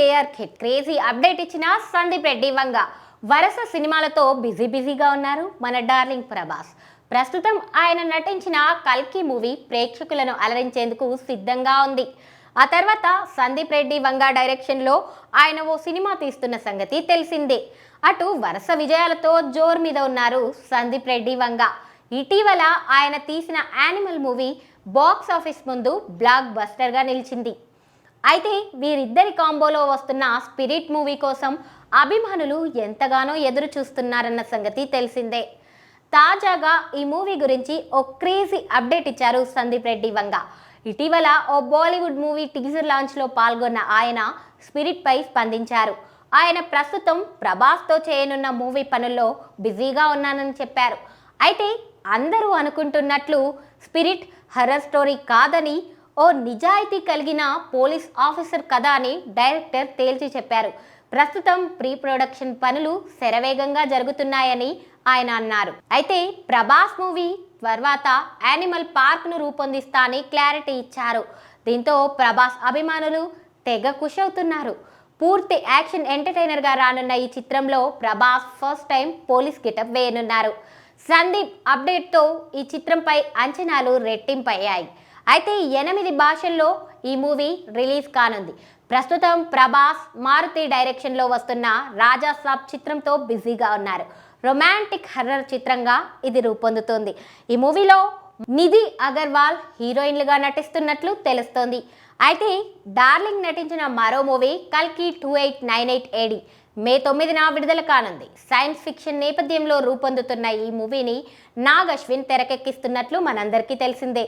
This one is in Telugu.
ఏఆర్కే క్రేజీ అప్డేట్ ఇచ్చిన సందీప్ రెడ్డి వంగ వరుస సినిమాలతో బిజీగా ఉన్నారు మన డార్లింగ్ ప్రభాస్. ప్రస్తుతం ఆయన నటించిన కల్కి మూవీ ప్రేక్షకులను అలరించేందుకు సిద్ధంగా ఉంది. ఆ తర్వాత సందీప్ రెడ్డి వంగ డైరెక్షన్లో ఆయన ఓ సినిమా తీస్తున్న సంగతి తెలిసిందే. అటు వరుస విజయాలతో జోరు మీద ఉన్నారు సందీప్ రెడ్డి వంగ. ఇటీవల ఆయన తీసిన యానిమల్ మూవీ బాక్స్ ఆఫీస్ ముందు బ్లాక్ బస్టర్గా నిలిచింది. అయితే వీరిద్దరి కాంబోలో వస్తున్న స్పిరిట్ మూవీ కోసం అభిమానులు ఎంతగానో ఎదురు చూస్తున్నారన్న సంగతి తెలిసిందే. తాజాగా ఈ మూవీ గురించి ఓ క్రేజీ అప్డేట్ ఇచ్చారు సందీప్ రెడ్డి వంగ. ఇటీవల ఓ బాలీవుడ్ మూవీ టీజర్ లాంచ్లో పాల్గొన్న ఆయన స్పిరిట్ పై స్పందించారు. ఆయన ప్రస్తుతం ప్రభాస్తో చేయనున్న మూవీ పనుల్లో బిజీగా ఉన్నానని చెప్పారు. అయితే అందరూ అనుకుంటున్నట్లు స్పిరిట్ హర్రర్ స్టోరీ కాదని, ఓ నిజాయితీ కలిగిన పోలీస్ ఆఫీసర్ కథ అని డైరెక్టర్ తేల్చి చెప్పారు. ప్రస్తుతం ప్రీ ప్రొడక్షన్ పనులు శరవేగంగా జరుగుతున్నాయని ఆయన అన్నారు. అయితే ప్రభాస్ మూవీ తర్వాత యానిమల్ పార్క్ను రూపొందిస్తా అని క్లారిటీ ఇచ్చారు. దీంతో ప్రభాస్ అభిమానులు తెగ ఖుషి అవుతున్నారు. పూర్తి యాక్షన్ ఎంటర్టైనర్గా రానున్న ఈ చిత్రంలో Prabhas first time police getup వేయనున్నారు. సందీప్ అప్డేట్తో ఈ చిత్రంపై అంచనాలు రెట్టింపయ్యాయి. అయితే 8 భాషల్లో ఈ మూవీ రిలీజ్ కానుంది. ప్రస్తుతం ప్రభాస్ మారుతి డైరెక్షన్లో వస్తున్న రాజా సాబ్ చిత్రంతో బిజీగా ఉన్నారు. రొమాంటిక్ హర్రర్ చిత్రంగా ఇది రూపొందుతోంది. ఈ మూవీలో నిధి అగర్వాల్ హీరోయిన్లుగా నటిస్తున్నట్లు తెలుస్తోంది. అయితే డార్లింగ్ నటించిన మరో మూవీ కల్కి 2898 AD మే 9న విడుదల కానుంది. సైన్స్ ఫిక్షన్ నేపథ్యంలో రూపొందుతున్న ఈ మూవీని నాగ్ అశ్విన్ తెరకెక్కిస్తున్నట్లు మనందరికీ తెలిసిందే.